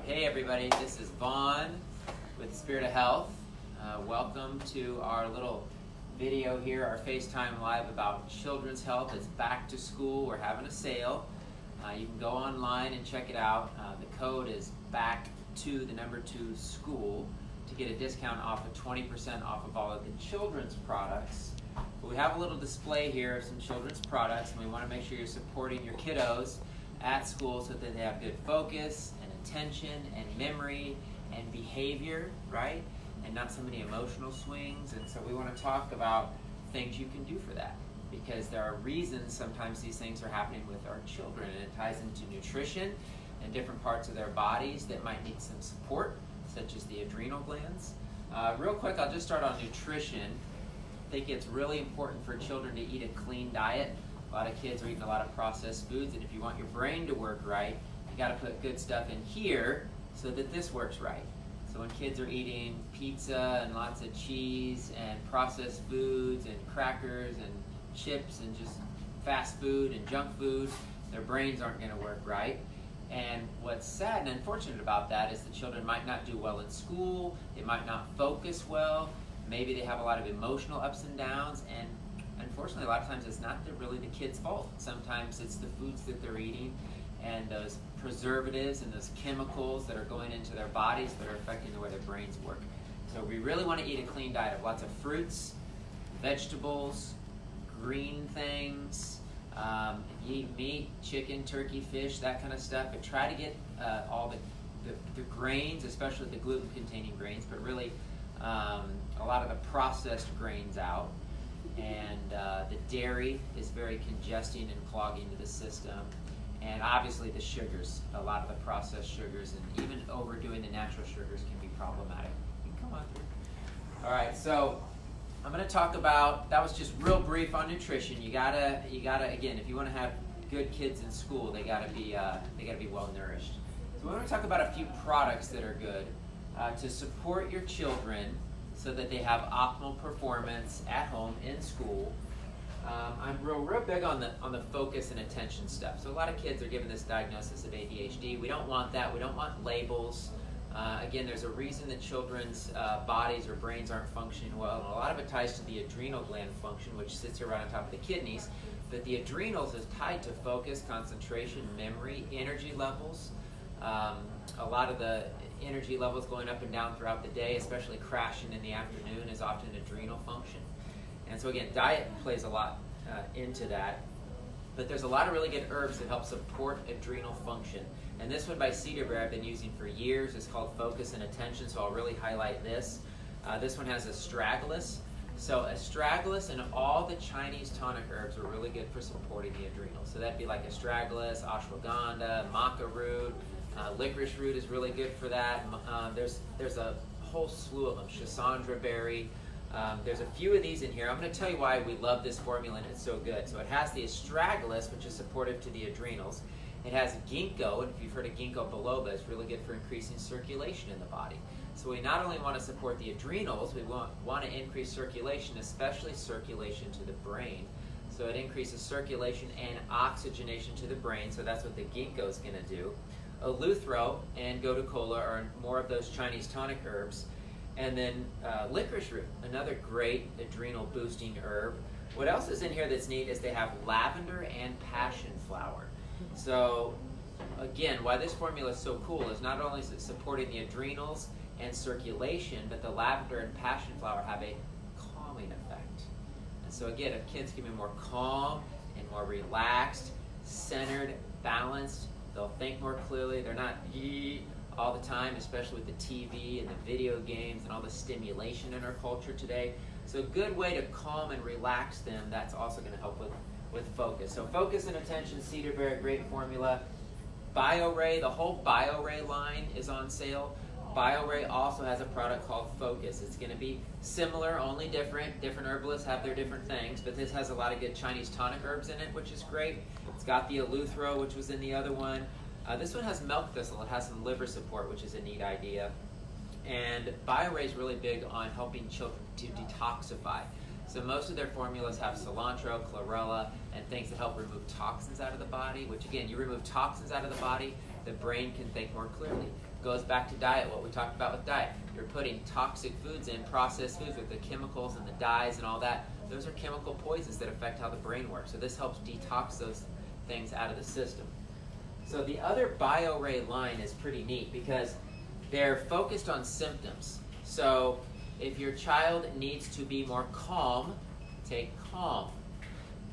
Hey everybody, this is Vaughn with Spirit of Health. Welcome to our little video here, our FaceTime Live about children's health. It's back to school. We're having a sale. You can go online and check it out. The code is back to the number 2 school to get a discount off of 20% off of all of the children's products. But we have a little display here of some children's products, and we want to make sure you're supporting your kiddos at school so that they have good focus and attention and memory and behavior, right? And not so many emotional swings. And so we want to talk about things you can do for that, because there are reasons sometimes these things are happening with our children, and it ties into nutrition and different parts of their bodies that might need some support, such as the adrenal glands. Real quick, I'll just start on nutrition. I think it's really important for children to eat a clean diet. A lot of kids are eating a lot of processed foods, and if you want your brain to work right, you got to put good stuff in here so that this works right. So when kids are eating pizza and lots of cheese and processed foods and crackers and chips and just fast food and junk food, their brains aren't going to work right. And what's sad and unfortunate about that is the children might not do well in school, they might not focus well, maybe they have a lot of emotional ups and downs, and unfortunately, a lot of times it's not really the kid's fault. Sometimes it's the foods that they're eating and those preservatives and those chemicals that are going into their bodies that are affecting the way their brains work. So we really want to eat a clean diet of lots of fruits, vegetables, green things. If you eat meat, chicken, turkey, fish, that kind of stuff, but try to get all the grains, especially the gluten-containing grains, but really a lot of the processed grains out. And the dairy is very congesting and clogging to the system. And obviously the sugars, a lot of the processed sugars, and even overdoing the natural sugars can be problematic. You can come on through. All right, so I'm going to talk about, that was just real brief on nutrition. You gotta again, if you want to have good kids in school, they gotta be well nourished. So we want to talk about a few products that are good to support your children so that they have optimal performance at home, in school. I'm real big on the focus and attention stuff. So a lot of kids are given this diagnosis of ADHD. We don't want that. We don't want labels. Again, there's a reason that children's bodies or brains aren't functioning well, and a lot of it ties to the adrenal gland function, which sits right on top of the kidneys. But the adrenals is tied to focus, concentration, memory, energy levels. A lot of the energy levels going up and down throughout the day, especially crashing in the afternoon, is often adrenal function. And so again, diet plays a lot into that. But there's a lot of really good herbs that help support adrenal function. And this one by Cedarberry I've been using for years. It's called Focus and Attention, so I'll really highlight this. This one has astragalus. So astragalus and all the Chinese tonic herbs are really good for supporting the adrenals. So that'd be like astragalus, ashwagandha, maca root, licorice root is really good for that. There's a whole slew of them. Schisandra berry. There's a few of these in here. I'm going to tell you why we love this formula and it's so good. So it has the astragalus, which is supportive to the adrenals. It has ginkgo, and if you've heard of ginkgo biloba, it's really good for increasing circulation in the body. So we not only want to support the adrenals, we want to increase circulation, especially circulation to the brain. So it increases circulation and oxygenation to the brain, so that's what the ginkgo is going to do. Eleuthero and gotu-kola are more of those Chinese tonic herbs. And then licorice root, another great adrenal boosting herb. What else is in here that's neat is they have lavender and passion flower. So again, why this formula is so cool is not only is it supporting the adrenals and circulation, but the lavender and passion flower have a calming effect. And so again, if kids can be more calm and more relaxed, centered, balanced, they'll think more clearly. They're not all the time, especially with the TV and the video games and all the stimulation in our culture today. So a good way to calm and relax them, that's also going to help with focus. So focus and attention, Cedarberry, great formula. BIORAY, the whole BIORAY line is on sale. BIORAY also has a product called Focus. It's going to be similar, only different. Different herbalists have their different things, but this has a lot of good Chinese tonic herbs in it, which is great. It's got the eleuthero, which was in the other one. This one has milk thistle. It has some liver support, which is a neat idea. And BIORAY is really big on helping children to detoxify. So most of their formulas have cilantro, chlorella, and things that help remove toxins out of the body, which again, you remove toxins out of the body, the brain can think more clearly. Goes back to diet, what we talked about with diet. You're putting toxic foods in, processed foods with the chemicals and the dyes and all that. Those are chemical poisons that affect how the brain works. So this helps detox those things out of the system. So the other BIORAY line is pretty neat because they're focused on symptoms. So if your child needs to be more calm, take Calm.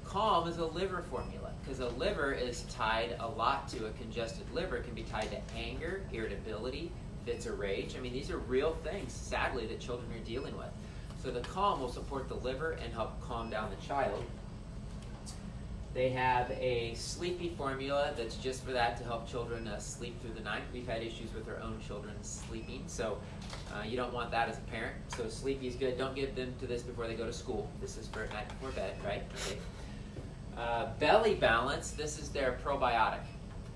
Calm is a liver formula because a liver is tied a lot to a congested liver. It can be tied to anger, irritability, fits of rage. I mean, these are real things, sadly, that children are dealing with. So the Calm will support the liver and help calm down the child. They have a sleepy formula that's just for that, to help children sleep through the night. We've had issues with our own children sleeping, so you don't want that as a parent. So sleepy is good. Don't give them to this before they go to school. This is for at night before bed, right? Okay. Belly Balance, this is their probiotic.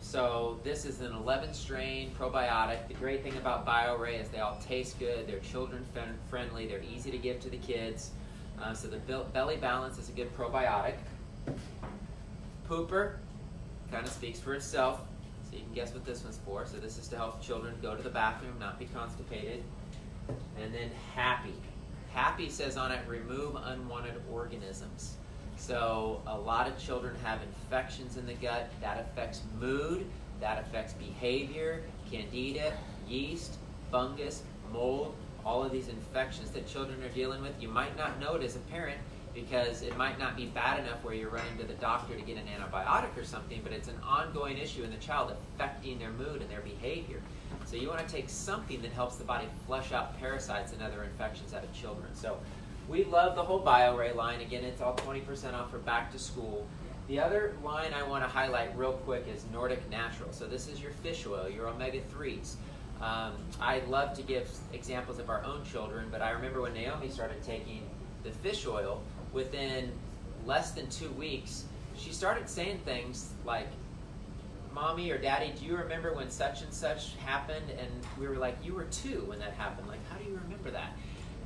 So this is an 11-strain probiotic. The great thing about BIORAY is they all taste good. They're children friendly. They're easy to give to the kids. So the Belly Balance is a good probiotic. Pooper kind of speaks for itself, so you can guess what this one's for. So this is to help children go to the bathroom, not be constipated. And then Happy. Happy says on it, remove unwanted organisms. So a lot of children have infections in the gut. That affects mood, that affects behavior, candida, yeast, fungus, mold, all of these infections that children are dealing with. You might not know it as a parent, because it might not be bad enough where you're running to the doctor to get an antibiotic or something, but it's an ongoing issue in the child affecting their mood and their behavior. So you want to take something that helps the body flush out parasites and other infections out of children. So we love the whole BIORAY line. Again, it's all 20% off for back to school. The other line I want to highlight real quick is Nordic Naturals. So this is your fish oil, your omega-3s. I love to give examples of our own children, but I remember when Naomi started taking the fish oil, within less than 2 weeks, she started saying things like, Mommy or Daddy, do you remember when such and such happened? And we were like, you were 2 when that happened. Like, how do you remember that?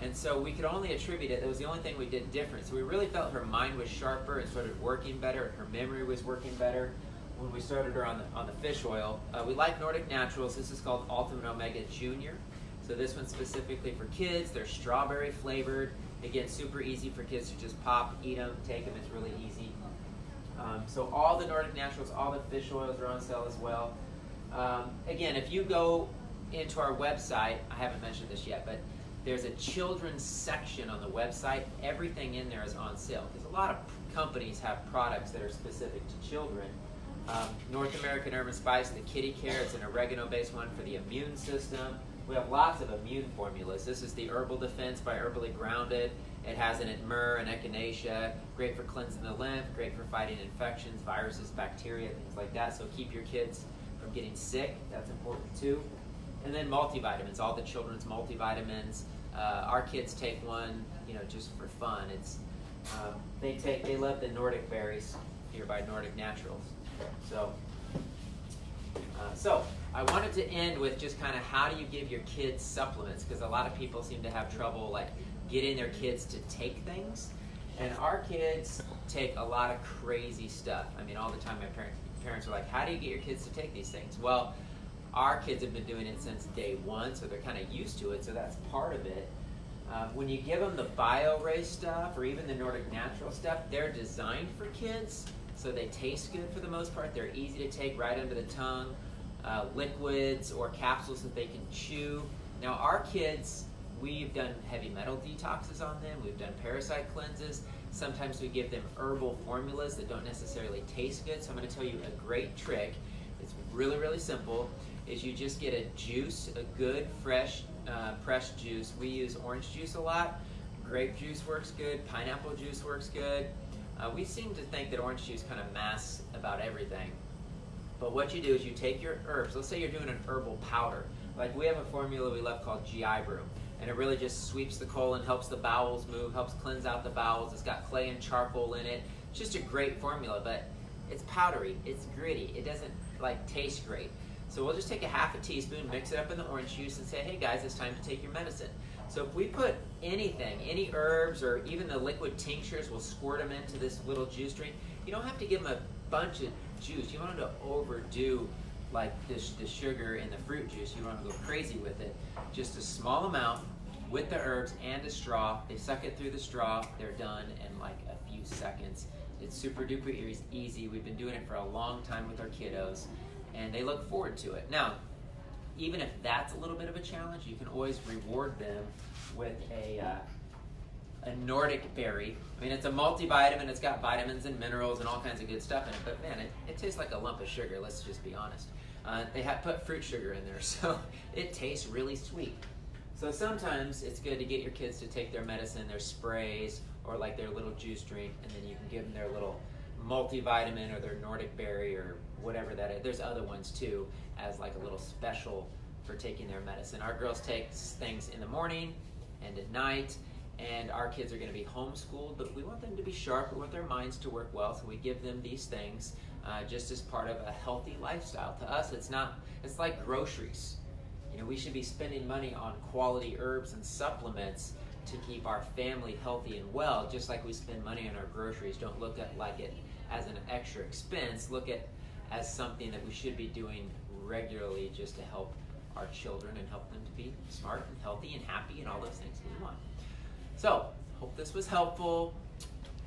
And so we could only attribute it. That was the only thing we did different. So we really felt her mind was sharper and started working better, and her memory was working better when we started her on the fish oil. We like Nordic Naturals. This is called Ultimate Omega Junior. So this one's specifically for kids. They're strawberry flavored. Again, super easy for kids to just pop, eat them, take them. It's really easy. So all the Nordic Naturals, all the fish oils are on sale as well. Again, if you go into our website, I haven't mentioned this yet, but there's a children's section on the website. Everything in there is on sale because a lot of companies have products that are specific to children. North American Herb and Spice, the kitty care, it's an oregano-based one for the immune system. We have lots of immune formulas. This is the Herbal Defense by Herbally Grounded. It has in it myrrh and echinacea, great for cleansing the lymph, great for fighting infections, viruses, bacteria, things like that. So keep your kids from getting sick. That's important too. And then multivitamins, all the children's multivitamins. Our kids take one, just for fun. It's they love the Nordic berries here by Nordic Naturals. So I wanted to end with just kind of how do you give your kids supplements, because a lot of people seem to have trouble like getting their kids to take things. And our kids take a lot of crazy stuff. I mean, all the time my parents are like, how do you get your kids to take these things? Well, our kids have been doing it since day one, so they're kind of used to it, so that's part of it. When you give them the BIORAY stuff or even the Nordic Natural stuff, they're designed for kids, so they taste good for the most part. They're easy to take right under the tongue. Liquids or capsules that they can chew. Now our kids, we've done heavy metal detoxes on them. We've done parasite cleanses. Sometimes we give them herbal formulas that don't necessarily taste good. So I'm going to tell you a great trick. It's really, really simple. Is you just get a juice, a good, fresh, pressed juice. We use orange juice a lot. Grape juice works good. Pineapple juice works good. We seem to think that orange juice kind of masks about everything. But what you do is you take your herbs. Let's say you're doing an herbal powder. Like we have a formula we love called GI Brew. And it really just sweeps the colon, helps the bowels move, helps cleanse out the bowels. It's got clay and charcoal in it. It's just a great formula, but it's powdery, it's gritty. It doesn't taste great. So we'll just take a half a teaspoon, mix it up in the orange juice and say, hey guys, it's time to take your medicine. So if we put anything, any herbs or even the liquid tinctures, we'll squirt them into this little juice drink. You don't have to give them a bunch of juice. You want them to overdo like the sugar in the fruit juice. You don't want to go crazy with it. Just a small amount with the herbs and a straw. They suck it through the straw. They're done in like a few seconds. It's super duper easy. We've been doing it for a long time with our kiddos, and they look forward to it. Now, even if that's a little bit of a challenge, you can always reward them with a Nordic Berry. I mean, it's a multivitamin. It's got vitamins and minerals and all kinds of good stuff in it, but man, it tastes like a lump of sugar, let's just be honest. They have put fruit sugar in there, so it tastes really sweet. So sometimes it's good to get your kids to take their medicine, their sprays, or like their little juice drink, and then you can give them their little multivitamin or their Nordic Berry or whatever that is. There's other ones too, as like a little special for taking their medicine. Our girls take things in the morning and at night, and our kids are going to be homeschooled, but we want them to be sharp. We want their minds to work well, so we give them these things just as part of a healthy lifestyle. To us, it's like groceries. You know, we should be spending money on quality herbs and supplements to keep our family healthy and well, just like we spend money on our groceries. Don't look at like it as an extra expense. Look at as something that we should be doing regularly just to help our children and help them to be smart and healthy and happy and all those things that we want. So, hope this was helpful.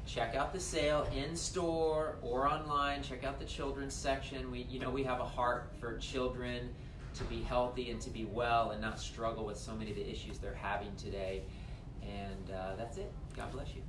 Check out the sale in store or online. Check out the children's section. We have a heart for children to be healthy and to be well and not struggle with so many of the issues they're having today. And that's it. God bless you.